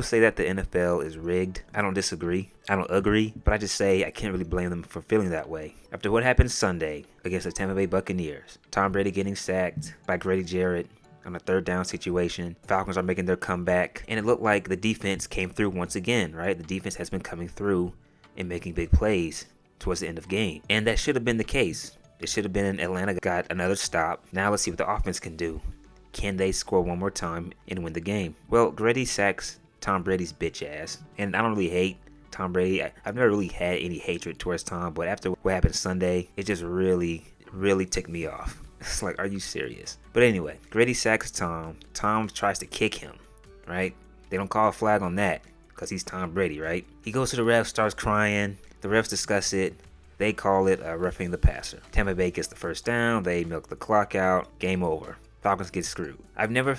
say that the NFL is rigged. I don't disagree. I don't agree, but I just say I can't really blame them for feeling that way. After what happened Sunday against the Tampa Bay Buccaneers, Tom Brady getting sacked by Grady Jarrett on a third down situation, Falcons are making their comeback, and it looked like the defense came through once again, right? The defense has been coming through and making big plays towards the end of the game, and that should have been the case. It should have been Atlanta got another stop. Now let's see what the offense can do. Can they score one more time and win the game? Well, Grady sacks Tom Brady's bitch ass, and I don't really hate Tom Brady. I've never really had any hatred towards Tom, but after what happened Sunday, it just really ticked me off. It's like, are you serious? But anyway, Grady sacks Tom. Tom tries to kick him, right? They don't call a flag on that because he's Tom Brady, right? He goes to the refs, starts crying. The refs discuss it. They call it roughing the passer. Tampa Bay gets the first down. They milk the clock out. Game over. Falcons get screwed. I've never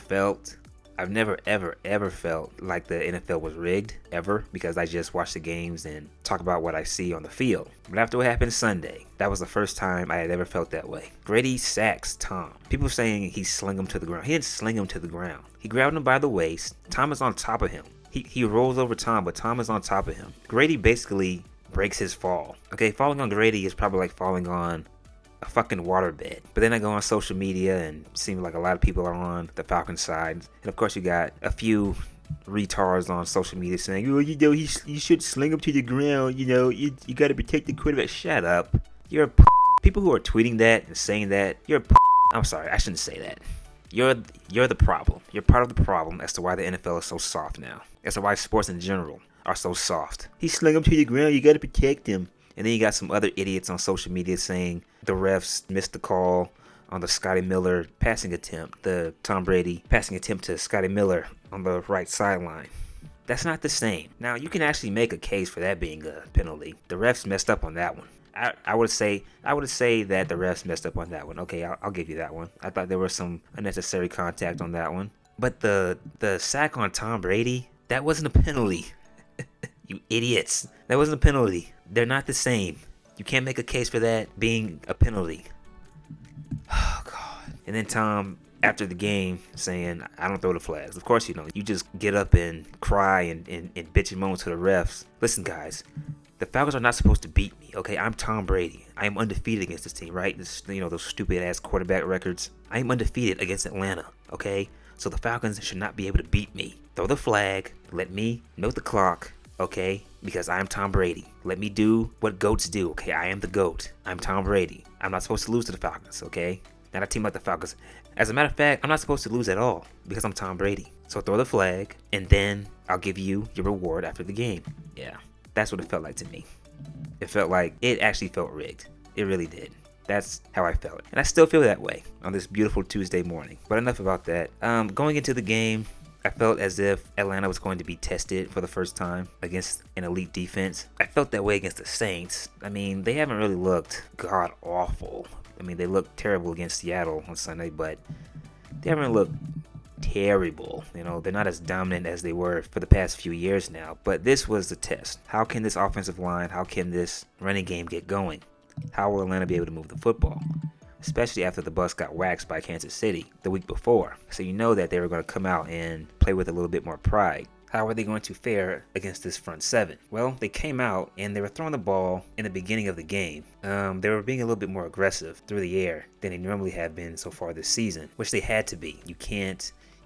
ever felt like the NFL was rigged, ever, because I just watch the games and talk about what I see on the field. But after what happened Sunday, that was the first time I had ever felt that way. Grady sacks Tom. People saying he sling him to the ground. He didn't sling him to the ground. He grabbed him by the waist. Tom is on top of him. He rolls over Tom, but Tom is on top of him. Grady basically breaks his fall. Okay, falling on Grady is probably like falling on a fucking waterbed. But then I go on social media and it seems like a lot of people are on the Falcons side. And of course you got a few retards on social media saying, oh, you know, you should sling him to the ground, you know, you got to protect the quarterback. Shut up. You're a people who are tweeting that and saying that, you're a I'm sorry, I shouldn't say that. You're the problem. You're part of the problem as to why the NFL is so soft now. As to why sports in general are so soft. He sling him to the ground, you got to protect him. And then you got some other idiots on social media saying the refs missed the call on the Scotty Miller passing attempt, the Tom Brady passing attempt to Scotty Miller on the right sideline. That's not the same. Now, you can actually make a case for that being a penalty. The refs messed up on that one. I would say that the refs messed up on that one. Okay, I'll give you that one. I thought there was some unnecessary contact on that one. But the sack on Tom Brady, that wasn't a penalty. You idiots. That wasn't a penalty. They're not the same. You can't make a case for that being a penalty. Oh, God. And then Tom, after the game, saying, I don't throw the flags. Of course you don't. You just get up and cry and bitch and moan to the refs. Listen, guys. The Falcons are not supposed to beat me, okay? I'm Tom Brady. I am undefeated against this team, right? This, those stupid-ass quarterback records. I am undefeated against Atlanta, okay? So the Falcons should not be able to beat me. Throw the flag. Let me milk the clock. Okay, because I'm Tom Brady. Let me do what GOATs do, okay? I am the GOAT. I'm Tom Brady. I'm not supposed to lose to the Falcons, okay? Not a team like the Falcons. As a matter of fact, I'm not supposed to lose at all because I'm Tom Brady. So throw the flag, and then I'll give you your reward after the game. Yeah, that's what it felt like to me. It actually felt rigged. It really did. That's how I felt. And I still feel that way on this beautiful Tuesday morning. But enough about that. Going into the game, I felt as if Atlanta was going to be tested for the first time against an elite defense. I felt that way against the Saints. I mean, they haven't really looked god-awful. I mean, they looked terrible against Seattle on Sunday, but they haven't looked terrible. They're not as dominant as they were for the past few years now. But this was the test. How can this offensive line, how can this running game get going? How will Atlanta be able to move the football? Especially after the Bucs got waxed by Kansas City the week before. So you know that they were going to come out and play with a little bit more pride. How are they going to fare against this front seven? Well, they came out and they were throwing the ball in the beginning of the game. They were being a little bit more aggressive through the air than they normally have been so far this season, which they had to be.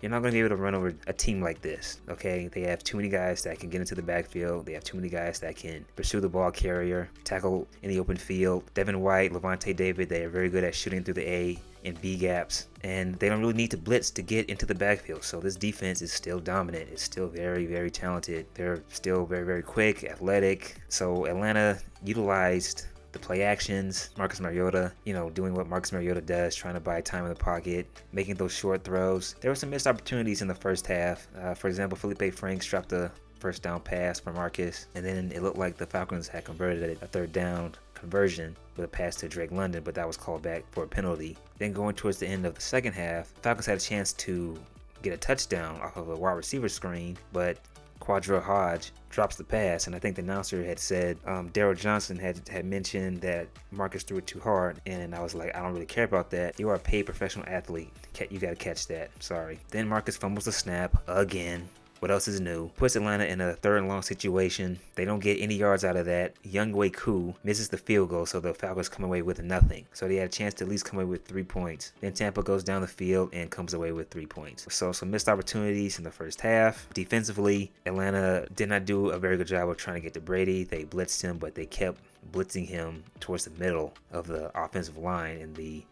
You're not going to be able to run over a team like this, okay? They have too many guys that can get into the backfield. They have too many guys that can pursue the ball carrier, tackle in the open field. Devin White, Levante David, they are very good at shooting through the A and B gaps. And they don't really need to blitz to get into the backfield. So this defense is still dominant. It's still very, very talented. They're still very, very quick, athletic. So Atlanta utilized the play actions, Marcus Mariota, doing what Marcus Mariota does, trying to buy time in the pocket, making those short throws. There were some missed opportunities in the first half. For example, Felipe Franks dropped a first down pass for Marcus, and then it looked like the Falcons had converted a third down conversion with a pass to Drake London, but that was called back for a penalty. Then going towards the end of the second half, Falcons had a chance to get a touchdown off of a wide receiver screen, but Quadra Hodge drops the pass, and I think the announcer had said Daryl Johnson had mentioned that Marcus threw it too hard, and I was like, I don't really care about that. You are a paid professional athlete. You got to catch that. Sorry. Then Marcus fumbles the snap again. What else is new? Puts Atlanta in a 3rd and long situation. They don't get any yards out of that. Younghoe Koo misses the field goal, so the Falcons come away with nothing. So they had a chance to at least come away with 3 points. Then Tampa goes down the field and comes away with 3 points. So some missed opportunities in the first half. Defensively, Atlanta did not do a very good job of trying to get to Brady. They blitzed him, but they kept blitzing him towards the middle of the offensive line, and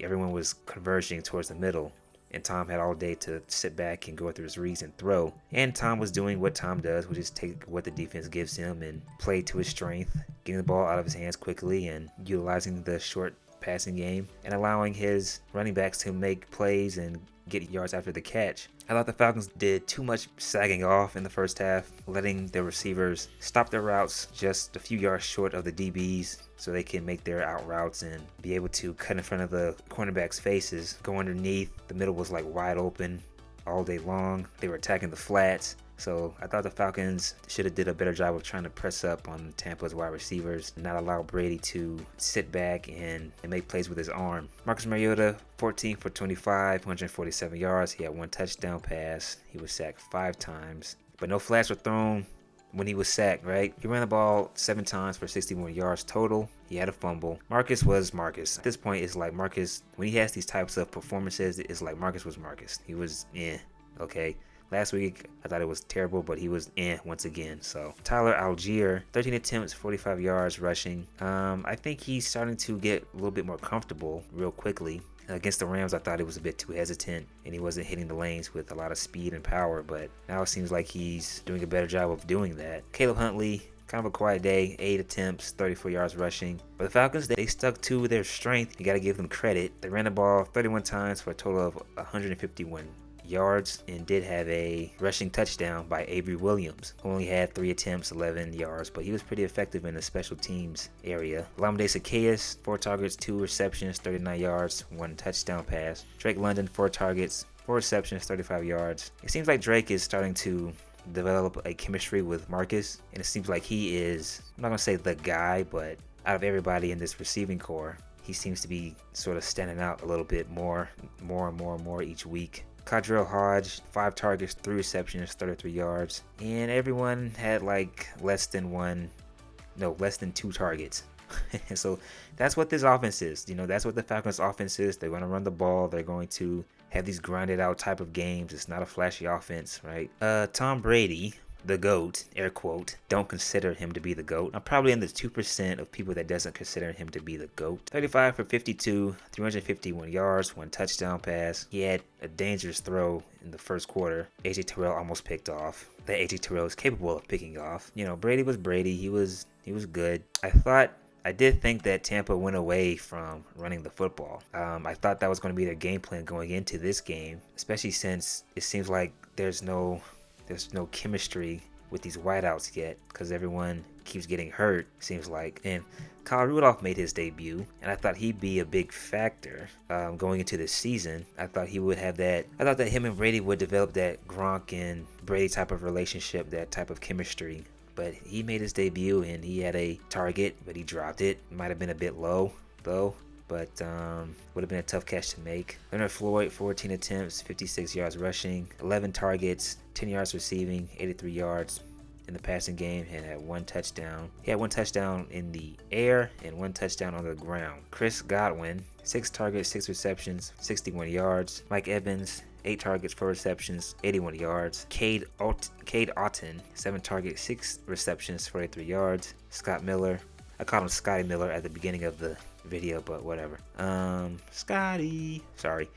everyone was converging towards the middle. And Tom had all day to sit back and go through his reads and throw. And Tom was doing what Tom does, which is take what the defense gives him and play to his strength, getting the ball out of his hands quickly and utilizing the short passing game and allowing his running backs to make plays and get yards after the catch. I thought the Falcons did too much sagging off in the first half, letting their receivers stop their routes just a few yards short of the DBs so they can make their out routes and be able to cut in front of the cornerbacks' faces, go underneath. The middle was wide open all day long. They were attacking the flats. So I thought the Falcons should have did a better job of trying to press up on Tampa's wide receivers and not allow Brady to sit back and make plays with his arm. Marcus Mariota, 14 for 25, 147 yards. He had 1 touchdown pass. He was sacked 5 times, but no flags were thrown when he was sacked, right? He ran the ball 7 times for 61 yards total. He had a fumble. Marcus was Marcus. At this point, it's like Marcus, when he has these types of performances, it's like Marcus was Marcus. He was, okay. Last week, I thought it was terrible, but he was once again. So Tyler Algier, 13 attempts, 45 yards rushing. I think he's starting to get a little bit more comfortable real quickly. Against the Rams, I thought it was a bit too hesitant, and he wasn't hitting the lanes with a lot of speed and power, but now it seems like he's doing a better job of doing that. Caleb Huntley, kind of a quiet day, 8 attempts, 34 yards rushing. But the Falcons, they stuck to their strength. You got to give them credit. They ran the ball 31 times for a total of 151 yards and did have a rushing touchdown by Avery Williams, who only had 3 attempts, 11 yards, but he was pretty effective in the special teams area. Olamide Zaccheaus, 4 targets, 2 receptions, 39 yards, 1 touchdown pass. Drake London, 4 targets, 4 receptions, 35 yards. It seems like Drake is starting to develop a chemistry with Marcus, and it seems like he is, I'm not going to say the guy, but out of everybody in this receiving core, he seems to be sort of standing out a little bit more each week. Cadrell Hodge, 5 targets, 3 receptions, 33 yards. And everyone had less than 2 targets. So that's what this offense is. That's what the Falcons offense is. They're going to run the ball. They're going to have these grinded out type of games. It's not a flashy offense, right? Tom Brady, the GOAT, air quote, don't consider him to be the GOAT. I'm probably in the 2% of people that doesn't consider him to be the GOAT. 35 for 52, 351 yards, 1 touchdown pass. He had a dangerous throw in the first quarter. AJ Terrell almost picked off. That AJ Terrell is capable of picking off. Brady was Brady. He was good. I did think that Tampa went away from running the football. I thought that was going to be their game plan going into this game, especially since it seems like there's no chemistry with these wideouts yet because everyone keeps getting hurt, seems like. And Kyle Rudolph made his debut, and I thought he'd be a big factor going into this season. I thought he would have that. I thought that him and Brady would develop that Gronk and Brady type of relationship, that type of chemistry. But he made his debut, and he had a target, but he dropped it. Might have been a bit low, though. But would have been a tough catch to make. Leonard Floyd, 14 attempts, 56 yards rushing, 11 targets, 10 yards receiving, 83 yards in the passing game, and had 1 touchdown. He had 1 touchdown in the air and 1 touchdown on the ground. Chris Godwin, 6 targets, 6 receptions, 61 yards. Mike Evans, 8 targets, 4 receptions, 81 yards. Cade Otton, 7 targets, 6 receptions, 43 yards. Scott Miller, I called him Scotty Miller at the beginning of the video, but whatever. Scotty, sorry.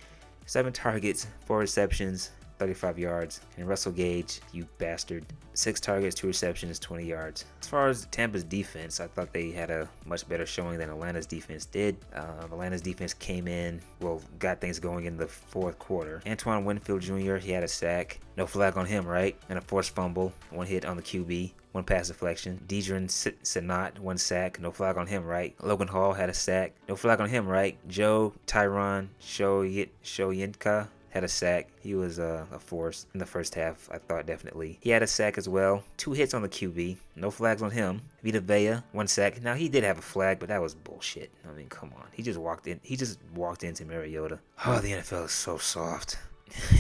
7 targets, 4 receptions, 35 yards. And Russell Gage, you bastard, 6 targets, 2 receptions, 20 yards. As far as Tampa's defense, I thought they had a much better showing than Atlanta's defense did. Atlanta's defense came in, got things going in the 4th quarter. Antoine Winfield Jr., he had a sack. No flag on him, right? And a forced fumble. 1 hit on the QB. 1 pass deflection. Deidre Senat, 1 sack. No flag on him, right? Logan Hall had a sack. No flag on him, right? Joe Tyron Shoyinka had a sack. He was a force in the first half, I thought, definitely. He had a sack as well. 2 hits on the QB. No flags on him. Vita Vea, 1 sack. Now, he did have a flag, but that was bullshit. I mean, come on. He just walked into Mariota. Oh, the NFL is so soft.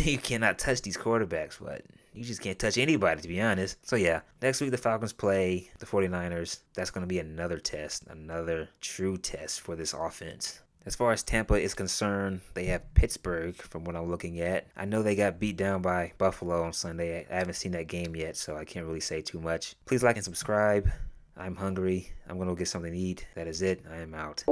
You cannot touch these quarterbacks, but You just can't touch anybody, to be honest. So yeah, next week the Falcons play the 49ers. That's going to be another test, another true test for this offense. As far as Tampa is concerned, they have Pittsburgh from what I'm looking at. I know they got beat down by Buffalo on Sunday. I haven't seen that game yet, so I can't really say too much. Please like and subscribe. I'm hungry. I'm going to go get something to eat. That is it. I am out.